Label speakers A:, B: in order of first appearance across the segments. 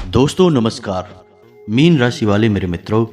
A: दोस्तों नमस्कार। मीन राशि वाले मेरे मित्रों,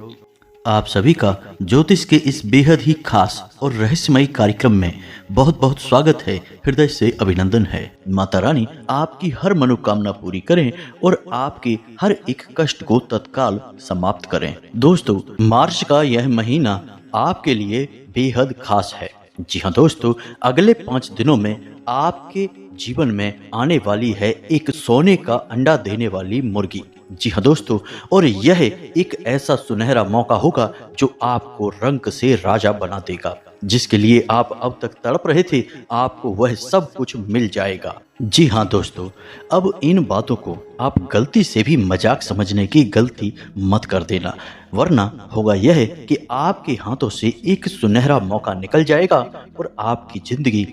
A: आप सभी का ज्योतिष के इस बेहद ही खास और रहस्यमयी कार्यक्रम में बहुत बहुत स्वागत है। हृदय से अभिनंदन है। माता रानी आपकी हर मनोकामना पूरी करें और आपके हर एक कष्ट को तत्काल समाप्त करें। दोस्तों, मार्च का यह महीना आपके लिए बेहद खास है। जी हाँ दोस्तों, अगले 5 दिनों में आपके जीवन में आने वाली है एक सोने का अंडा देने वाली मुर्गी। जी हाँ दोस्तों, और यह एक ऐसा सुनहरा मौका होगा जो आपको रंक से राजा बना देगा। जिसके लिए आप अब तक तड़प रहे थे, आपको वह सब कुछ मिल जाएगा। जी हाँ दोस्तों, अब इन बातों को आप गलती से भी मजाक समझने की गलती मत कर देना, वरना होगा यह कि आपके हाथों से एक सुनहरा मौका निकल जाएगा और आपकी जिंदगी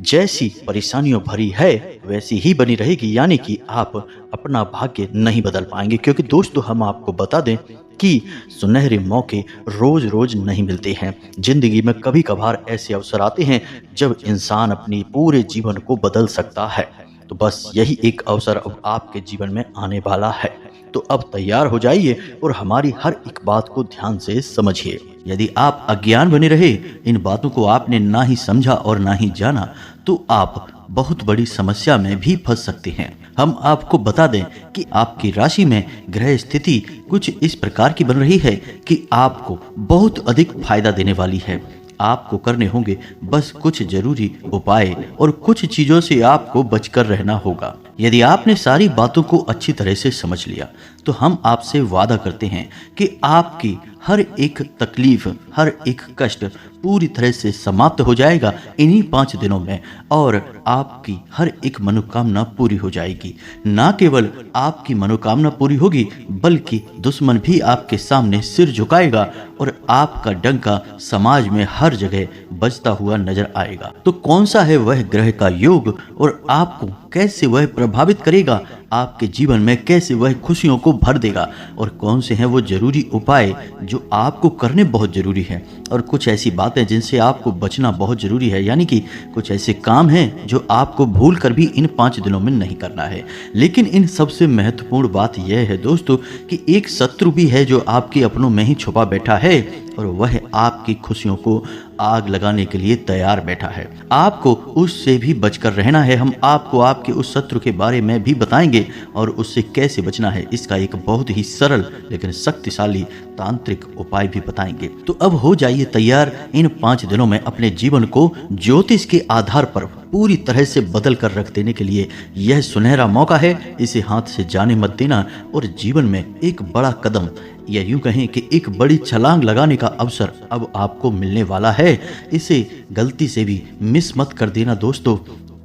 A: जैसी परेशानियों भरी है वैसी ही बनी रहेगी। यानी कि आप अपना भाग्य नहीं बदल पाएंगे, क्योंकि दोस्तों हम आपको बता दें कि सुनहरे मौके रोज रोज नहीं मिलते हैं। जिंदगी में कभी कभार ऐसे अवसर आते हैं जब इंसान अपनी पूरे जीवन को बदल सकता है। तो बस यही एक अवसर अब आपके जीवन में आने वाला है। तो अब तैयार हो जाइए और हमारी हर एक बात को ध्यान से समझिए। यदि आप अज्ञान बने रहे, इन बातों को आपने ना ही समझा और ना ही जाना, तो आप बहुत बड़ी समस्या में भी फंस सकते हैं। हम आपको बता दें कि आपकी राशि में ग्रह स्थिति कुछ इस प्रकार की बन रही है कि आपको बहुत अधिक फायदा देने वाली है। आपको करने होंगे बस कुछ जरूरी उपाय और कुछ चीजों से आपको बचकर रहना होगा। यदि आपने सारी बातों को अच्छी तरह से समझ लिया तो हम आपसे वादा करते हैं कि आपकी हर एक तकलीफ, हर एक कष्ट पूरी तरह से समाप्त हो जाएगा इन्हीं 5 दिनों में, और आपकी हर एक मनोकामना पूरी हो जाएगी। ना केवल आपकी मनोकामना पूरी होगी, बल्कि दुश्मन भी आपके सामने सिर झुकाएगा और आपका डंका समाज में हर जगह बजता हुआ नजर आएगा। तो कौन सा है वह ग्रह का योग और आपको कैसे वह प्रभावित करेगा, आपके जीवन में कैसे वह खुशियों को भर देगा, और कौन से हैं वो जरूरी उपाय जो आपको करने बहुत जरूरी है, और कुछ ऐसी बातें जिनसे आपको बचना बहुत जरूरी है। यानी कि कुछ ऐसे काम हैं जो आपको भूल कर भी इन 5 दिनों में नहीं करना है। लेकिन इन सबसे महत्वपूर्ण बात यह है दोस्तों कि एक शत्रु भी है जो आपके अपनों में ही छुपा बैठा है, और वह आपकी खुशियों को आग लगाने के लिए तैयार बैठा है। आपको उससे भी बचकर रहना है। हम आपको आपके उस शत्रु के बारे में भी बताएंगे और उससे कैसे बचना है, इसका एक बहुत ही सरल लेकिन शक्तिशाली तांत्रिक उपाय भी बताएंगे। तो अब हो जाइए तैयार इन 5 दिनों में अपने जीवन को ज्योतिष के आधार पर पूरी तरह से बदल कर रख देने के लिए। यह सुनहरा मौका है, इसे हाथ से जाने मत देना और जीवन में एक बड़ा कदम, या यूं कहें कि एक बड़ी छलांग लगाने का अवसर अब आपको मिलने वाला है। इसे गलती से भी मिस मत कर देना दोस्तों।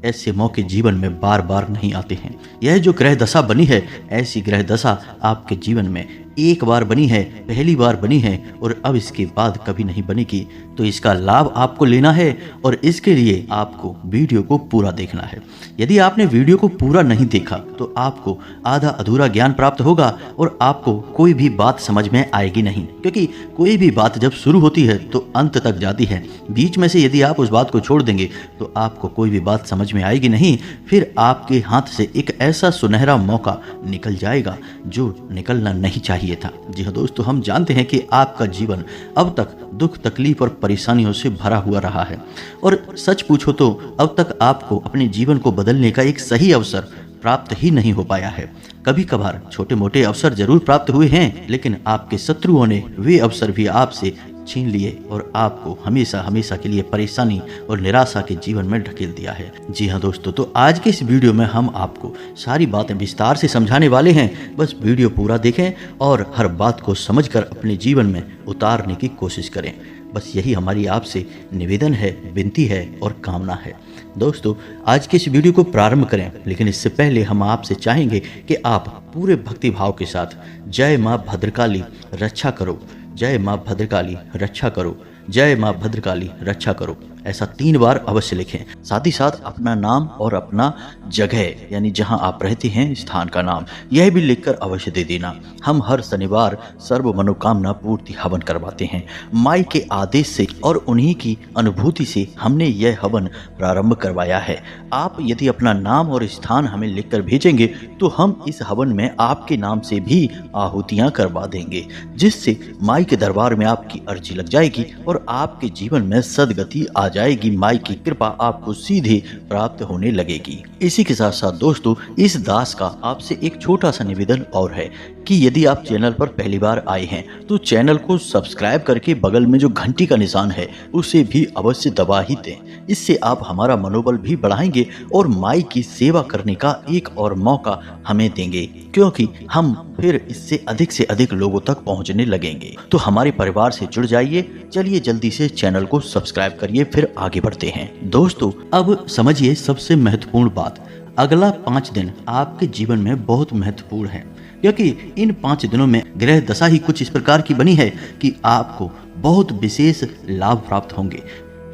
A: ऐसे मौके जीवन में बार बार नहीं आते हैं। यह जो ग्रह दशा बनी है, ऐसी ग्रह दशा आपके जीवन में एक बार बनी है, पहली बार बनी है, और अब इसके बाद कभी नहीं बनेगी। तो इसका लाभ आपको लेना है और इसके लिए आपको वीडियो को पूरा देखना है। यदि आपने वीडियो को पूरा नहीं देखा तो आपको आधा अधूरा ज्ञान प्राप्त होगा और आपको कोई भी बात समझ में आएगी नहीं, क्योंकि कोई भी बात जब शुरू होती है तो अंत तक जाती है। बीच में से यदि आप उस बात को छोड़ देंगे तो आपको कोई भी बात समझ में आएगी नहीं। फिर आपके हाथ से एक ऐसा सुनहरा मौका निकल जाएगा जो निकलना नहीं चाहिए था। जी हाँ दोस्तों, हम जानते हैं कि आपका जीवन अब तक दुख, तकलीफ और परेशानियों से भरा हुआ रहा है, और सच पूछो तो अब तक आपको अपने जीवन को बदलने का एक सही अवसर प्राप्त ही नहीं हो पाया है। कभी कभार छोटे मोटे अवसर जरूर प्राप्त हुए हैं, लेकिन आपके शत्रुओं ने वे अवसर भी आपसे छीन लिए और आपको हमेशा हमेशा के लिए परेशानी और निराशा के जीवन में ढकेल दिया है। जी हाँ दोस्तों, तो आज के इस वीडियो में हम आपको सारी बातें विस्तार से समझाने वाले हैं। बस वीडियो पूरा देखें और हर बात को समझकर अपने जीवन में उतारने की कोशिश करें। बस यही हमारी आपसे निवेदन है, विनती है और कामना है। दोस्तों, आज के इस वीडियो को प्रारंभ करें, लेकिन इससे पहले हम आपसे चाहेंगे कि आप पूरे भक्ति भाव के साथ जय माँ भद्रकाली रक्षा करो, जय माँ भद्रकाली रक्षा करो, जय माँ भद्रकाली रक्षा करो ऐसा 3 बार अवश्य लिखें। साथ ही साथ अपना नाम और अपना जगह यानी जहां आप रहते हैं स्थान का नाम यह भी लिखकर अवश्य दे देना। हम हर शनिवार सर्व मनोकामना पूर्ति हवन करवाते हैं। माई के आदेश से और उन्हीं की अनुभूति से हमने यह हवन प्रारंभ करवाया है। आप यदि अपना नाम और स्थान हमें लिखकर भेजेंगे तो हम इस हवन में आपके नाम से भी आहुतियां करवा देंगे, जिससे माई के दरबार में आपकी अर्जी लग जाएगी और आपके जीवन में सदगति आ जाएगी। माई की कृपा आपको सीधे प्राप्त होने लगेगी। इसी के साथ साथ दोस्तों, इस दास का आपसे एक छोटा सा निवेदन और है कि यदि आप चैनल पर पहली बार आए हैं तो चैनल को सब्सक्राइब करके बगल में जो घंटी का निशान है उसे भी अवश्य दबा ही दें। इससे आप हमारा मनोबल भी बढ़ाएंगे और माई की सेवा करने का एक और मौका हमें देंगे, क्योंकि हम फिर इससे अधिक लोगों तक पहुंचने लगेंगे। तो हमारे परिवार से जुड़ जाइए। चलिए जल्दी से चैनल को सब्सक्राइब करिए, फिर आगे बढ़ते हैं। दोस्तों, अब समझिए सबसे महत्वपूर्ण बात। अगला 5 दिन आपके जीवन में बहुत महत्वपूर्ण है, क्योंकि इन 5 दिनों में ग्रह दशा ही कुछ इस प्रकार की बनी है कि आपको बहुत विशेष लाभ प्राप्त होंगे।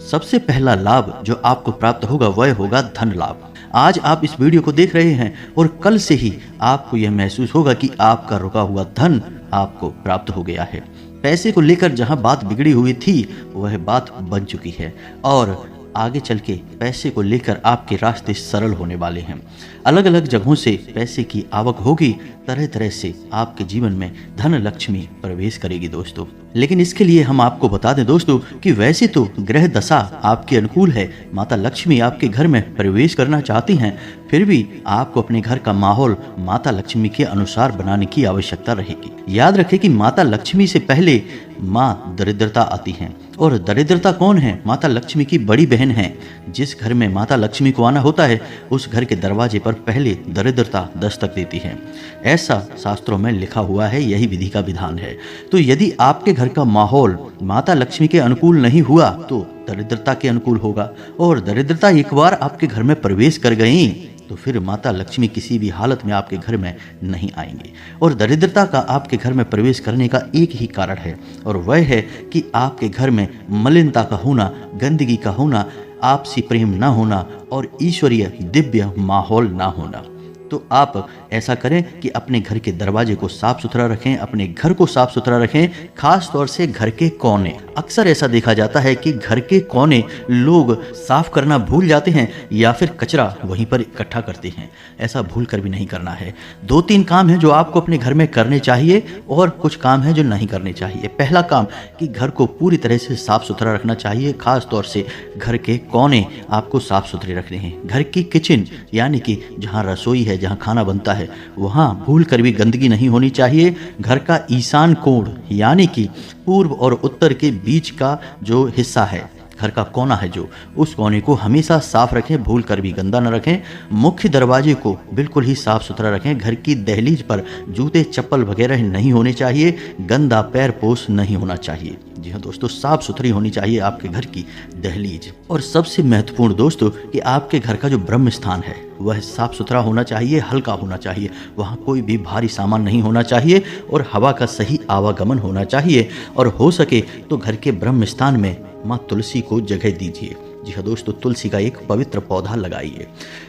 A: सबसे पहला लाभ जो आपको प्राप्त होगा वह होगा धन लाभ। आज आप इस वीडियो को देख रहे हैं और कल से ही आपको यह महसूस होगा कि आपका रुका हुआ धन आपको प्राप्त हो गया है। पैसे को लेकर जहां बात बिगड़ी हुई थी वह बात बन चुकी है और आगे चल के पैसे को लेकर आपके रास्ते सरल होने वाले हैं। अलग अलग जगहों से पैसे की आवक होगी, तरह तरह से आपके जीवन में धन लक्ष्मी प्रवेश करेगी दोस्तों। लेकिन इसके लिए हम आपको बता दें दोस्तों कि वैसे तो ग्रह दशा आपके अनुकूल है, माता लक्ष्मी आपके घर में प्रवेश करना चाहती हैं, फिर भी आपको अपने घर का माहौल माता लक्ष्मी के अनुसार बनाने की आवश्यकता रहेगी। याद रखें कि माता लक्ष्मी से पहले माँ दरिद्रता आती है, और दरिद्रता कौन है? माता लक्ष्मी की बड़ी बहन है। जिस घर में माता लक्ष्मी को आना होता है उस घर के दरवाजे पर पहले दरिद्रता दस्तक देती है। ऐसा शास्त्रों में लिखा हुआ है, यही विधि का विधान है। तो यदि आपके घर का माहौल माता लक्ष्मी के अनुकूल नहीं हुआ तो दरिद्रता के अनुकूल होगा, और दरिद्रता एक बार आपके घर में प्रवेश कर गई तो फिर माता लक्ष्मी किसी भी हालत में आपके घर में नहीं आएंगे। और दरिद्रता का आपके घर में प्रवेश करने का एक ही कारण है, और वह है कि आपके घर में मलिनता का होना, गंदगी का होना, आपसी प्रेम ना होना और ईश्वरीय दिव्य माहौल ना होना। तो आप ऐसा करें कि अपने घर के दरवाजे को साफ सुथरा रखें, अपने घर को साफ सुथरा रखें, खास तौर से घर के कोने। अक्सर ऐसा देखा जाता है कि घर के कोने लोग साफ करना भूल जाते हैं या फिर कचरा वहीं पर इकट्ठा करते हैं। ऐसा भूल कर भी नहीं करना है। 2-3 काम हैं जो आपको अपने घर में करने चाहिए और कुछ काम हैं जो नहीं करने चाहिए। पहला काम कि घर को पूरी तरह से साफ सुथरा रखना चाहिए, खास तौर से घर के कोने आपको साफ सुथरे रखने हैं। घर की किचन यानी कि जहाँ रसोई है, जहाँ खाना बनता है, वहाँ भूल कर भी गंदगी नहीं होनी चाहिए। घर का ईशान कोण यानी कि पूर्व और उत्तर के बीच का जो हिस्सा है, घर का कोना है जो, उस कोने को हमेशा साफ रखें, भूल कर भी गंदा न रखें। मुख्य दरवाजे को बिल्कुल ही साफ सुथरा रखें। घर की दहलीज पर जूते चप्पल वगैरह नहीं होने चाहिए, गंदा पैर पोछ नहीं होना चाहिए। जी हाँ दोस्तों, साफ सुथरी होनी चाहिए आपके घर की दहलीज। और सबसे महत्वपूर्ण दोस्तों कि आपके घर का जो ब्रह्म स्थान है वह साफ सुथरा होना चाहिए, हल्का होना चाहिए। वहाँ कोई भी भारी सामान नहीं होना चाहिए और हवा का सही आवागमन होना चाहिए। और हो सके तो घर के ब्रह्म स्थान में माँ तुलसी को जगह दीजिए। जी हाँ दोस्तों, तुलसी का एक पवित्र पौधा लगाइए।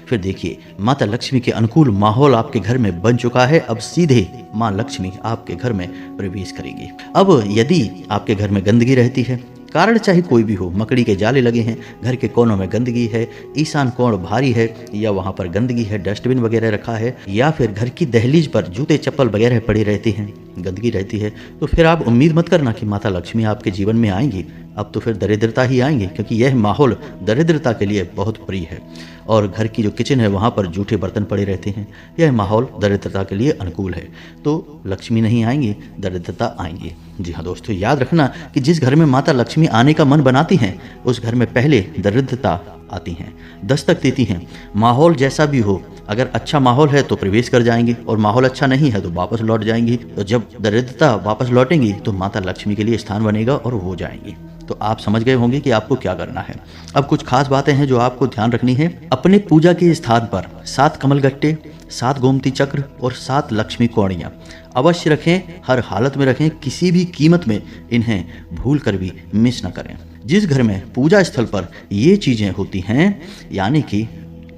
A: फिर देखिए, माता लक्ष्मी के अनुकूल माहौल आपके घर में बन चुका है। अब सीधे माँ लक्ष्मी आपके घर में प्रवेश करेगी। अब यदि आपके घर में गंदगी रहती है, कारण चाहे कोई भी हो, मकड़ी के जाले लगे हैं, घर के कोनों में गंदगी है, ईशान कोण भारी है, या वहाँ पर गंदगी है, डस्टबिन वगैरह रखा है, या फिर घर की दहलीज पर जूते चप्पल वगैरह पड़े रहते हैं, गंदगी रहती है, तो फिर आप उम्मीद मत करना कि माता लक्ष्मी आपके जीवन में आएंगी। अब तो फिर दरिद्रता ही आएंगे, क्योंकि यह माहौल दरिद्रता के लिए बहुत प्रिय है। और घर की जो किचन है वहाँ पर जूठे बर्तन पड़े रहते हैं, यह माहौल दरिद्रता के लिए अनुकूल है। तो लक्ष्मी नहीं आएंगी, दरिद्रता आएंगी। जी हाँ दोस्तों, याद रखना कि जिस घर में माता लक्ष्मी आने का मन बनाती हैं उस घर में पहले दरिद्रता आती हैं, दस्तक देती हैं। माहौल जैसा भी हो, अगर अच्छा माहौल है तो प्रवेश कर जाएंगी और माहौल अच्छा नहीं है तो वापस लौट जाएंगी। तो जब दरिद्रता वापस लौटेंगी तो माता लक्ष्मी के लिए स्थान बनेगा और वो जाएंगी। तो आप समझ गए होंगे कि आपको क्या करना है। अब कुछ खास बातें हैं जो आपको ध्यान रखनी है। अपने पूजा के स्थान पर 7 कमलगट्टे, 7 गोमती चक्र और 7 लक्ष्मी कौड़ियाँ अवश्य रखें, हर हालत में रखें, किसी भी कीमत में इन्हें भूल कर भी मिस न करें। जिस घर में पूजा स्थल पर ये चीज़ें होती हैं, यानी कि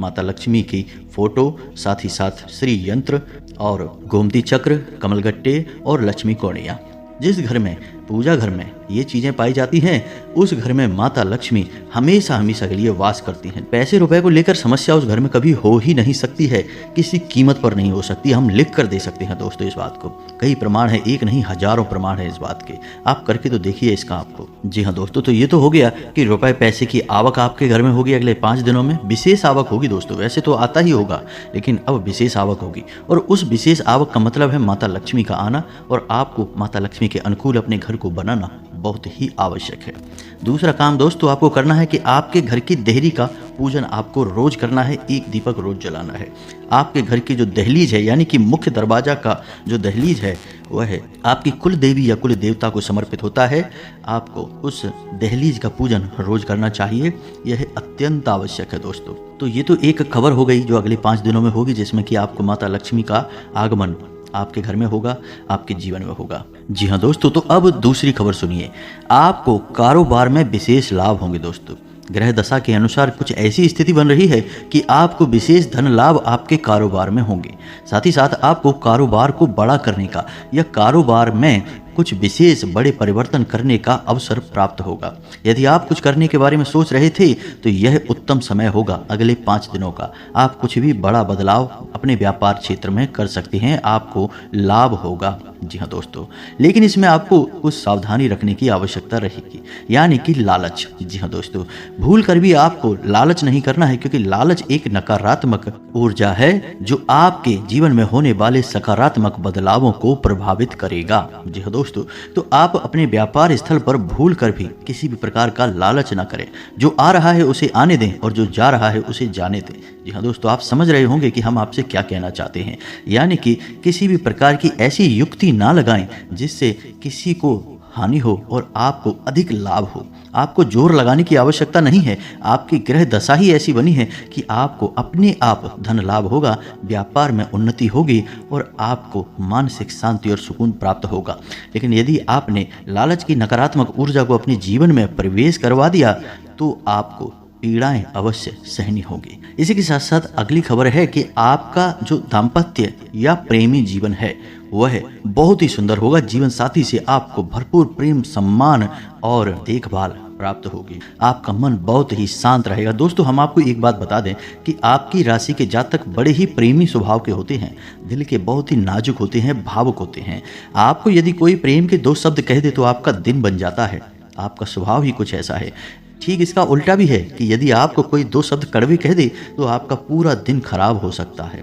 A: माता लक्ष्मी की फोटो, साथ ही साथ श्री यंत्र और गोमती चक्र, कमलगट्टे और लक्ष्मी कोणिया, जिस घर में पूजा घर में ये चीज़ें पाई जाती हैं, उस घर में माता लक्ष्मी हमेशा हमेशा के लिए वास करती हैं। पैसे रुपए को लेकर समस्या उस घर में कभी हो ही नहीं सकती है, किसी कीमत पर नहीं हो सकती। हम लिख कर दे सकते हैं दोस्तों इस बात को। कई प्रमाण है, एक नहीं हजारों प्रमाण है इस बात के। आप करके तो देखिए इसका आपको। जी हाँ दोस्तों, तो ये तो हो गया कि रुपए पैसे की आवक आपके घर में होगी अगले 5 दिनों में। विशेष आवक होगी दोस्तों, वैसे तो आता ही होगा, लेकिन अब विशेष आवक होगी। और उस विशेष आवक का मतलब है माता लक्ष्मी का आना, और आपको माता लक्ष्मी के अनुकूल अपने घर को बनाना बहुत ही आवश्यक है। दूसरा काम दोस्तों आपको करना है कि आपके घर की देहरी का पूजन आपको रोज करना है, एक दीपक रोज जलाना है। आपके घर की जो दहलीज है, यानी कि मुख्य दरवाजा का जो दहलीज है, वह है आपकी कुल देवी या कुल देवता को समर्पित होता है। आपको उस दहलीज का पूजन रोज करना चाहिए, यह अत्यंत आवश्यक है दोस्तों। तो ये तो एक खबर हो गई जो अगले 5 दिनों में होगी, जिसमें कि आपको माता लक्ष्मी का आगमन आपके घर में होगा, आपके जीवन में होगा। जी हाँ दोस्तों, तो अब दूसरी खबर सुनिए। आपको कारोबार में विशेष लाभ होंगे दोस्तों। ग्रह दशा के अनुसार कुछ ऐसी स्थिति बन रही है कि आपको विशेष धन लाभ आपके कारोबार में होंगे। साथ ही साथ आपको कारोबार को बड़ा करने का या कारोबार में कुछ विशेष बड़े परिवर्तन करने का अवसर प्राप्त होगा। यदि आप कुछ करने के बारे में सोच रहे थे तो यह उत्तम समय होगा अगले 5 दिनों का। आप कुछ भी बड़ा बदलाव अपने व्यापार क्षेत्र में कर सकते हैं, आपको लाभ होगा। जी हाँ दोस्तों, लेकिन इसमें आपको कुछ सावधानी रखने की आवश्यकता रहेगी, यानी कि लालच। जी हाँ दोस्तों, भूल कर भी आपको लालच नहीं करना है, क्योंकि लालच एक नकारात्मक ऊर्जा है जो आपके जीवन में होने वाले सकारात्मक बदलावों को प्रभावित करेगा। जी हाँ दोस्तों, तो आप अपने व्यापार स्थल पर भूल कर भी किसी भी प्रकार का लालच ना करें। जो आ रहा है उसे आने दें और जो जा रहा है उसे जाने दें। जी हाँ दोस्तों, आप समझ रहे होंगे कि हम आपसे क्या कहना चाहते हैं, यानी कि किसी भी प्रकार की ऐसी युक्ति ना लगाएं जिससे किसी को हानि हो और आपको अधिक लाभ हो। आपको जोर लगाने की आवश्यकता नहीं है, आपकी ग्रह दशा ही ऐसी बनी है कि आपको अपने आप धन लाभ होगा, व्यापार में उन्नति होगी और आपको मानसिक शांति और सुकून प्राप्त होगा। लेकिन यदि आपने लालच की नकारात्मक ऊर्जा को अपने जीवन में प्रवेश करवा दिया तो आपको पीड़ाएं अवश्य सहनी होगी। इसी के साथ साथ अगली खबर है कि आपका जो दाम्पत्य या प्रेमी जीवन है वह बहुत ही सुंदर होगा। जीवन साथी से आपको भरपूर प्रेम, सम्मान और देखभाल प्राप्त होगी। आपका मन बहुत ही शांत रहेगा। दोस्तों, हम आपको एक बात बता दें कि आपकी राशि के जातक बड़े ही प्रेमी स्वभाव के होते हैं, दिल के बहुत ही नाजुक होते हैं, भावुक होते हैं। आपको यदि कोई प्रेम के 2 शब्द कह दे तो आपका दिन बन जाता है। आपका स्वभाव ही कुछ ऐसा है। ठीक इसका उल्टा भी है कि यदि आपको कोई 2 शब्द कड़वे कह दे तो आपका पूरा दिन खराब हो सकता है।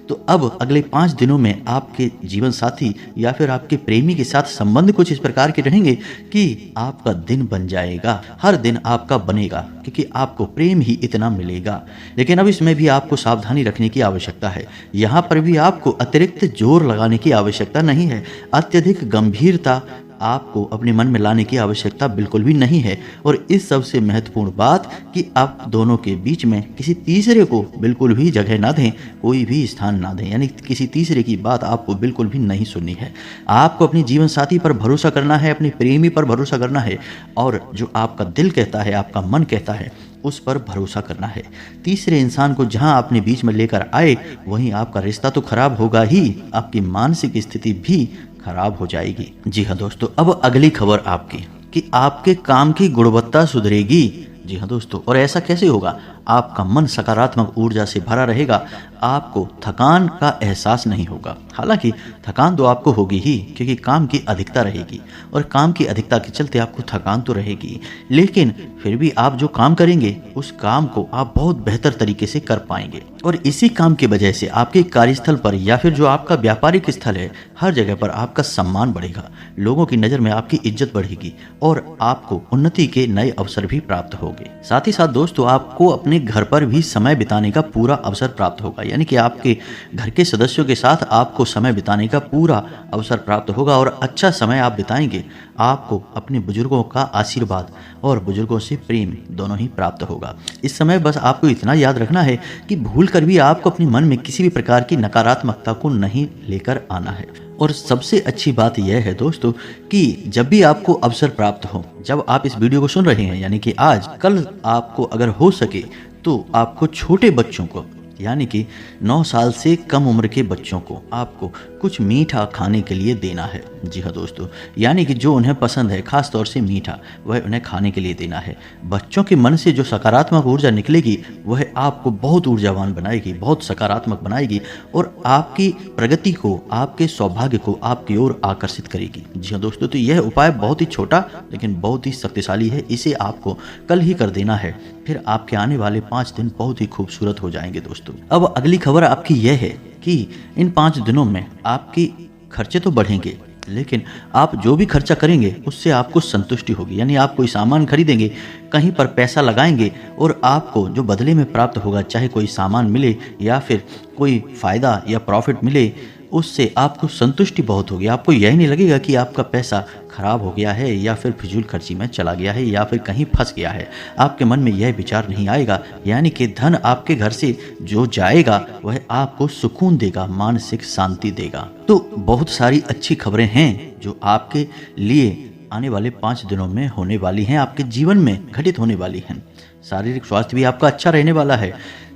A: तो अब अगले 5 दिनों में आपके जीवन साथी या फिर आपके प्रेमी के साथ संबंध कुछ इस प्रकार के रहेंगे कि आपका दिन बन जाएगा, हर दिन आपका बनेगा, क्योंकि आपको प्रेम ही इतना मिलेगा। लेकिन अब इसमें भी आपको सावधानी रखने की आवश्यकता है। यहाँ पर भी आपको अतिरिक्त जोर लगाने की आवश्यकता नहीं है। अत्यधिक गंभीरता आपको अपने मन में लाने की आवश्यकता बिल्कुल भी नहीं है। और इस सबसे महत्वपूर्ण बात कि आप दोनों के बीच में किसी तीसरे को बिल्कुल भी जगह ना दें, कोई भी स्थान ना दें, यानी किसी तीसरे की बात आपको बिल्कुल भी नहीं सुननी है। आपको अपने जीवन साथी पर भरोसा करना है, अपने प्रेमी पर भरोसा करना है, और जो आपका दिल कहता है, आपका मन कहता है, उस पर भरोसा करना है। तीसरे इंसान को जहां अपने बीच में लेकर आए वहीं आपका रिश्ता तो खराब होगा ही, आपकी मानसिक स्थिति भी खराब हो जाएगी। जी हाँ दोस्तों, अब अगली खबर आपकी कि आपके काम की गुणवत्ता सुधरेगी। जी हाँ दोस्तों, और ऐसा कैसे होगा? आपका मन सकारात्मक ऊर्जा से भरा रहेगा, आपको थकान का एहसास नहीं होगा। हालांकि थकान तो आपको होगी ही, क्योंकि काम की अधिकता रहेगी और काम की अधिकता के चलते आपको थकान तो रहेगी, लेकिन फिर भी आप जो काम करेंगे उस काम को आप बहुत बेहतर तरीके से कर पाएंगे। और इसी काम की वजह से आपके कार्यस्थल पर या फिर जो आपका व्यापारिक स्थल है, हर जगह पर आपका सम्मान बढ़ेगा, लोगों की नज़र में आपकी इज्जत बढ़ेगी और आपको उन्नति के नए अवसर भी प्राप्त होंगे। साथ ही साथ दोस्तों, आपको अपने घर पर भी समय बिताने का पूरा अवसर प्राप्त होगा, यानी कि आपके घर के सदस्यों के साथ आपको समय बिताने का पूरा अवसर प्राप्त होगा और अच्छा समय आप बिताएंगे। आपको अपने बुजुर्गों का आशीर्वाद और बुजुर्गों से प्रेम दोनों ही प्राप्त होगा। इस समय बस आपको इतना याद रखना है कि भूल कर भी आपको अपने मन में किसी भी प्रकार की नकारात्मकता को नहीं लेकर आना है। और सबसे अच्छी बात यह है दोस्तों कि जब भी आपको अवसर प्राप्त हो, जब आप इस वीडियो को सुन रहे हैं यानी कि आज कल आपको अगर हो सके तो आपको छोटे बच्चों को यानी कि 9 साल से कम उम्र के बच्चों को आपको कुछ मीठा खाने के लिए देना है। जी हाँ दोस्तों, यानी कि जो उन्हें पसंद है, खास तौर से मीठा, वह उन्हें खाने के लिए देना है। बच्चों के मन से जो सकारात्मक ऊर्जा निकलेगी वह आपको बहुत ऊर्जावान बनाएगी, बहुत सकारात्मक बनाएगी और आपकी प्रगति को, आपके सौभाग्य को आपकी ओर आकर्षित करेगी। जी हाँ दोस्तों, तो यह उपाय बहुत ही छोटा लेकिन बहुत ही शक्तिशाली है। इसे आपको कल ही कर देना है, फिर आपके आने वाले 5 दिन बहुत ही खूबसूरत हो जाएंगे दोस्तों। अब अगली खबर आपकी यह है कि इन 5 दिनों में आपके खर्चे तो बढ़ेंगे लेकिन आप जो भी खर्चा करेंगे उससे आपको संतुष्टि होगी। यानी आप कोई सामान खरीदेंगे, कहीं पर पैसा लगाएंगे और आपको जो बदले में प्राप्त होगा, चाहे कोई सामान मिले या फिर कोई फ़ायदा या प्रॉफिट मिले, उससे आपको संतुष्टि बहुत होगी। आपको यही नहीं लगेगा कि आपका पैसा खराब हो गया है या फिर फिजूल खर्ची में चला गया है या फिर कहीं फंस गया है। आपके मन में यह विचार नहीं आएगा। यानी कि धन आपके घर से जो जाएगा वह आपको सुकून देगा, मानसिक शांति देगा। तो बहुत सारी अच्छी खबरें हैं जो आपके लिए आने वाले 5 दिनों में होने वाली हैं, आपके जीवन में घटित होने वाली हैं। शारीरिक स्वास्थ्य भी आपका अच्छा रहने वाला है।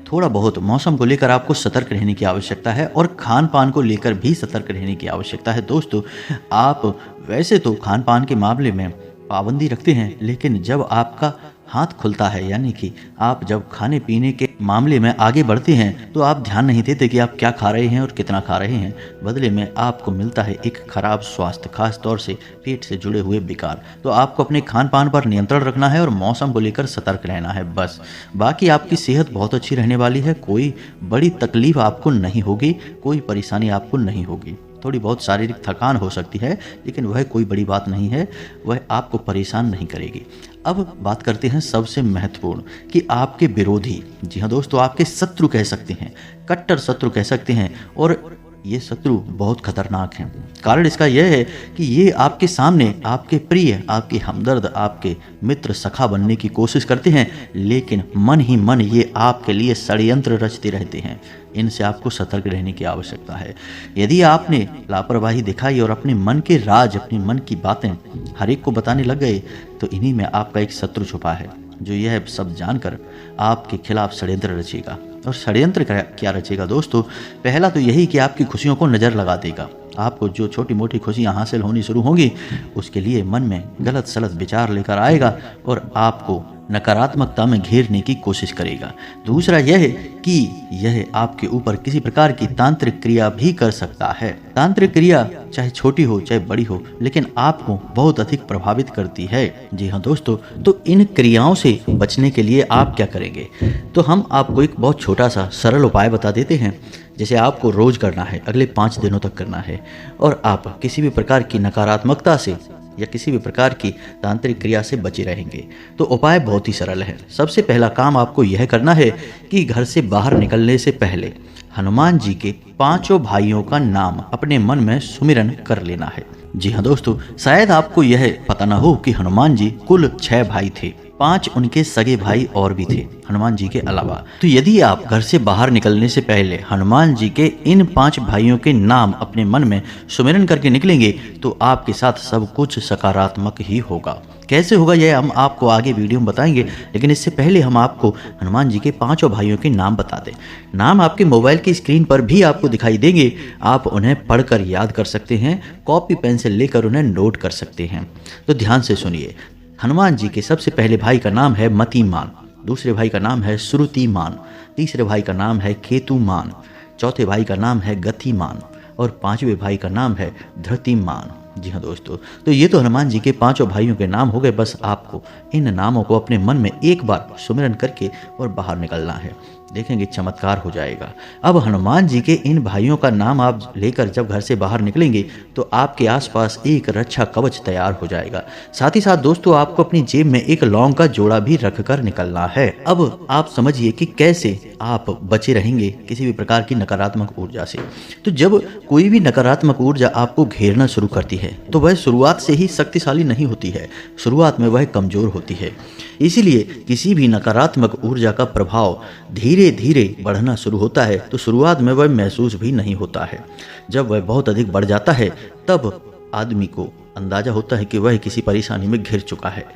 A: थोड़ा बहुत मौसम को लेकर आपको सतर्क रहने की आवश्यकता है और खान पान को लेकर भी सतर्क रहने की आवश्यकता है। दोस्तों, आप वैसे तो खान पान के मामले में पाबंदी रखते हैं, लेकिन जब आपका हाथ खुलता है यानी कि आप जब खाने पीने के मामले में आगे बढ़ते हैं तो आप ध्यान नहीं देते कि आप क्या खा रहे हैं और कितना खा रहे हैं। बदले में आपको मिलता है एक खराब स्वास्थ्य, खास तौर से पेट से जुड़े हुए विकार। तो आपको अपने खान पान पर नियंत्रण रखना है और मौसम को लेकर सतर्क रहना है बस। बाकी आपकी सेहत बहुत अच्छी रहने वाली है। कोई बड़ी तकलीफ आपको नहीं होगी, कोई परेशानी आपको नहीं होगी। थोड़ी बहुत शारीरिक थकान हो सकती है लेकिन वह कोई बड़ी बात नहीं है, वह आपको परेशान नहीं करेगी। अब बात करते हैं सबसे महत्वपूर्ण कि आपके विरोधी, जी हाँ दोस्तों, आपके शत्रु कह सकते हैं, कट्टर शत्रु कह सकते हैं, और ये शत्रु बहुत खतरनाक हैं। कारण इसका यह है कि ये आपके सामने आपके प्रिय, आपके हमदर्द, आपके मित्र, सखा बनने की कोशिश करते हैं, लेकिन मन ही मन ये आपके लिए षड्यंत्र रचते रहते हैं। इनसे आपको सतर्क रहने की आवश्यकता है। यदि आपने लापरवाही दिखाई और अपने मन के राज, अपने मन की बातें हर एक को बताने लग गए तो इन्हीं में आपका एक शत्रु छुपा है जो यह सब जानकर आपके खिलाफ षड्यंत्र रचेगा। और षड्यंत्र क्या रचेगा दोस्तों? पहला तो यही कि आपकी खुशियों को नज़र लगा देगा। आपको जो छोटी मोटी खुशियां हासिल होनी शुरू होंगी उसके लिए मन में गलत सलत विचार लेकर आएगा और आपको नकारात्मकता में घेरने की कोशिश करेगा। दूसरा यह है कि यह आपके ऊपर किसी प्रकार की तांत्रिक क्रिया भी कर सकता है। तांत्रिक क्रिया चाहे छोटी हो चाहे बड़ी हो, लेकिन आपको बहुत अधिक प्रभावित करती है। जी हाँ दोस्तों, तो इन क्रियाओं से बचने के लिए आप क्या करेंगे? तो हम आपको एक बहुत छोटा सा सरल उपाय बता देते हैं, जैसे आपको रोज करना है, अगले 5 दिनों तक करना है, और आप किसी भी प्रकार की नकारात्मकता से या किसी भी प्रकार की तांत्रिक क्रिया से बचे रहेंगे। तो उपाय बहुत ही सरल है। सबसे पहला काम आपको यह करना है कि घर से बाहर निकलने से पहले हनुमान जी के 5 भाइयों का नाम अपने मन में सुमिरन कर लेना है। जी हाँ दोस्तों, शायद आपको यह पता न हो कि हनुमान जी कुल 6 भाई थे, 5 उनके सगे भाई और भी थे हनुमान जी के अलावा। तो यदि आप घर से बाहर निकलने से पहले हनुमान जी के इन 5 भाइयों के नाम अपने मन में सुमिरन करके निकलेंगे तो आपके साथ सब कुछ सकारात्मक ही होगा। कैसे होगा यह हम आपको आगे वीडियो में बताएंगे, लेकिन इससे पहले हम आपको हनुमान जी के 5 भाइयों के नाम बता दें। नाम आपके मोबाइल की स्क्रीन पर भी आपको दिखाई देंगे, आप उन्हें पढ़कर याद कर सकते हैं, कॉपी पेंसिल लेकर उन्हें नोट कर सकते हैं। तो ध्यान से सुनिए। हनुमान जी के सबसे पहले भाई का नाम है मतिमान, दूसरे भाई का नाम है श्रुतिमान, तीसरे भाई का नाम है केतुमान, चौथे भाई का नाम है गतिमान और 5वें भाई का नाम है धृतिमान। जी हाँ दोस्तों, तो ये तो हनुमान जी के 5 भाइयों के नाम हो गए। बस आपको इन नामों को अपने मन में एक बार सुमिरन करके और बाहर निकलना है, देखेंगे चमत्कार हो जाएगा। अब हनुमान जी के इन भाइयों का नाम आप लेकर जब घर से बाहर निकलेंगे तो आपके आसपास एक रक्षा कवच तैयार हो जाएगा। साथ ही साथ दोस्तों, आपको अपनी जेब में एक लौंग का जोड़ा भी रखकर निकलना है। अब आप समझिए कि कैसे आप बचे रहेंगे किसी भी प्रकार की नकारात्मक ऊर्जा से। तो जब कोई भी नकारात्मक ऊर्जा आपको घेरना शुरू करती है तो वह शुरुआत से ही शक्तिशाली नहीं होती है, शुरुआत में वह कमजोर होती है। इसीलिए किसी भी नकारात्मक ऊर्जा का प्रभाव धीरे धीरे धीरे बढ़ना शुरू होता है तो शुरुआत में वह महसूस भी नहीं होता है। जब वह बहुत अधिक बढ़ जाता है तब आदमी को अंदाजा होता है कि वह किसी परेशानी में घिर चुका है।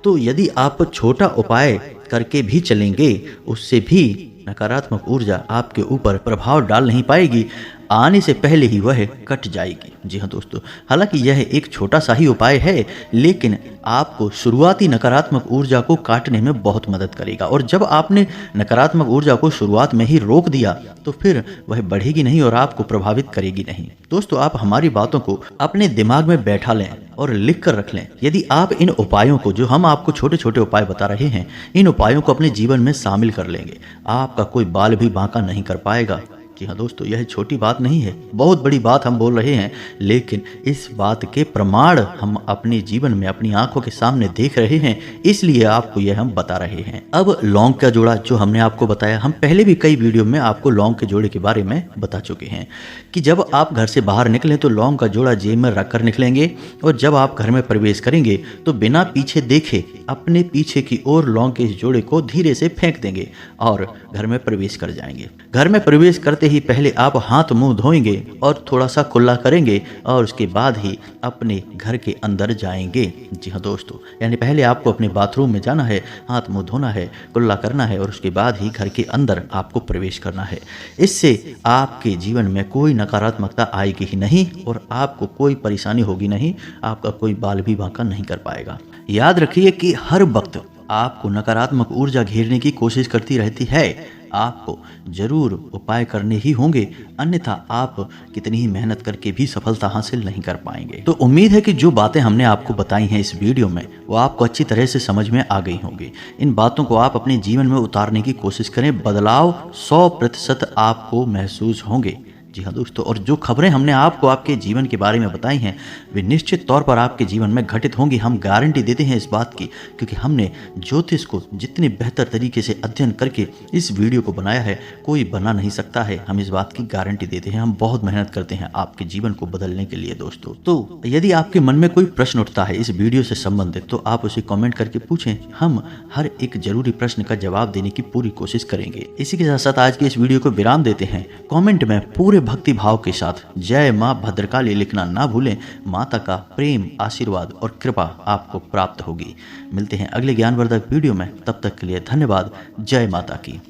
A: तो यदि आप छोटा उपाय करके भी चलेंगे, उससे भी नकारात्मक ऊर्जा आपके ऊपर प्रभाव डाल नहीं पाएगी, आने से पहले ही वह कट जाएगी। जी हाँ दोस्तों, हालांकि यह एक छोटा सा ही उपाय है, लेकिन आपको शुरुआती नकारात्मक ऊर्जा को काटने में बहुत मदद करेगा। और जब आपने नकारात्मक ऊर्जा को शुरुआत में ही रोक दिया तो फिर वह बढ़ेगी नहीं और आपको प्रभावित करेगी नहीं। दोस्तों, आप हमारी बातों को अपने दिमाग में बैठा लें और लिख कर रख लें। यदि आप इन उपायों को, जो हम आपको छोटे छोटे उपाय बता रहे हैं, इन उपायों को अपने जीवन में शामिल कर लेंगे, आपका कोई बाल भी बांका नहीं कर पाएगा। जी हाँ दोस्तों, यह छोटी बात नहीं है, बहुत बड़ी बात हम बोल रहे हैं, लेकिन इस बात के प्रमाण हम अपने जीवन में अपनी आंखों के सामने देख रहे हैं, इसलिए आपको यह हम बता रहे हैं। अब लौंग का जोड़ा जो हमने आपको बताया, हम पहले भी कई वीडियो में आपको लौंग के जोड़े के बारे में बता चुके हैं कि जब आप घर से बाहर निकलें तो लौंग का जोड़ा जेब में रख कर निकलेंगे, और जब आप घर में प्रवेश करेंगे तो बिना पीछे देखे अपने पीछे की ओर लौंग के इस जोड़े को धीरे से फेंक देंगे और घर में प्रवेश कर जाएंगे। घर में प्रवेश करते ही पहले आप हाथ मुंह धोएंगे और थोड़ा सा कुल्ला करेंगे और उसके बाद ही अपने घर के अंदर जाएंगे। जी हाँ दोस्तों, यानी पहले आपको अपने बाथरूम में जाना है, हाथ मुंह धोना है, कुल्ला करना है और उसके बाद ही घर के अंदर आपको प्रवेश करना है। इससे आपके जीवन में कोई नकारात्मकता आएगी ही नहीं और आपको कोई परेशानी होगी नहीं, आपका कोई बाल भी बांका नहीं कर पाएगा। याद रखिए कि हर वक्त आपको नकारात्मक ऊर्जा घेरने की कोशिश करती रहती है, आपको जरूर उपाय करने ही होंगे, अन्यथा आप कितनी ही मेहनत करके भी सफलता हासिल नहीं कर पाएंगे। तो उम्मीद है कि जो बातें हमने आपको बताई हैं इस वीडियो में, वो आपको अच्छी तरह से समझ में आ गई होंगी। इन बातों को आप अपने जीवन में उतारने की कोशिश करें, बदलाव 100% आपको महसूस होंगे। जी हाँ दोस्तों, और जो खबरें हमने आपको आपके जीवन के बारे में बताई हैं, वे निश्चित तौर पर आपके जीवन में घटित होंगी। हम गारंटी देते हैं इस बात की, क्योंकि हमने ज्योतिष को जितने बेहतर तरीके से अध्ययन करके इस वीडियो को बनाया है, कोई बना नहीं सकता है। हम इस बात की गारंटी देते हैं, हम बहुत मेहनत करते हैं आपके जीवन को बदलने के लिए। दोस्तों, तो यदि आपके मन में कोई प्रश्न उठता है इस वीडियो से संबंधित, तो आप उसे कॉमेंट करके पूछें, हम हर एक जरूरी प्रश्न का जवाब देने की पूरी कोशिश करेंगे। इसी के साथ साथ आज की इस वीडियो को विराम देते हैं। कॉमेंट में पूरे भक्ति भाव के साथ जय मां भद्रकाली लिखना ना भूलें। माता का प्रेम, आशीर्वाद और कृपा आपको प्राप्त होगी। मिलते हैं अगले ज्ञानवर्धक वीडियो में, तब तक के लिए धन्यवाद। जय माता की।